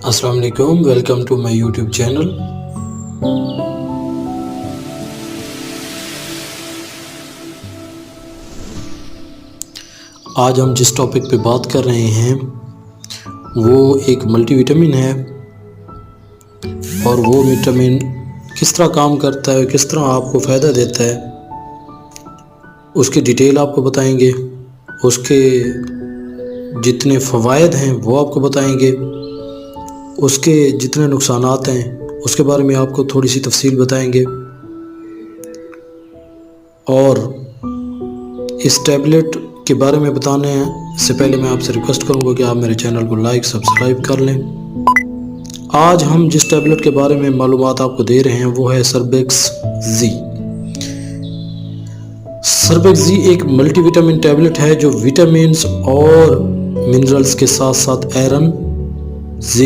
अस्सलाम वालेकुम, welcome to my YouTube channel. आज हम जिस टॉपिक पे बात कर रहे हैं वो एक मल्टीविटामिन है और वो विटामिन किस तरह काम करता है, किस तरह आपको फ़ायदा देता है, उसकी डिटेल आपको बताएंगे। उसके जितने फ़वाइद हैं वो आपको बताएंगे, उसके जितने नुकसानात हैं उसके बारे में आपको थोड़ी सी तफसील बताएंगे। और इस टैबलेट के बारे में बताने से पहले मैं आपसे रिक्वेस्ट करूंगा कि आप मेरे चैनल को लाइक सब्सक्राइब कर लें। आज हम जिस टैबलेट के बारे में मालूमात आपको दे रहे हैं वो है सर्बेक्स जी। सर्बेक्स जी एक मल्टीविटामिन टैबलेट है जो विटामिन्स और मिनरल्स के साथ साथ आयरन, जिंक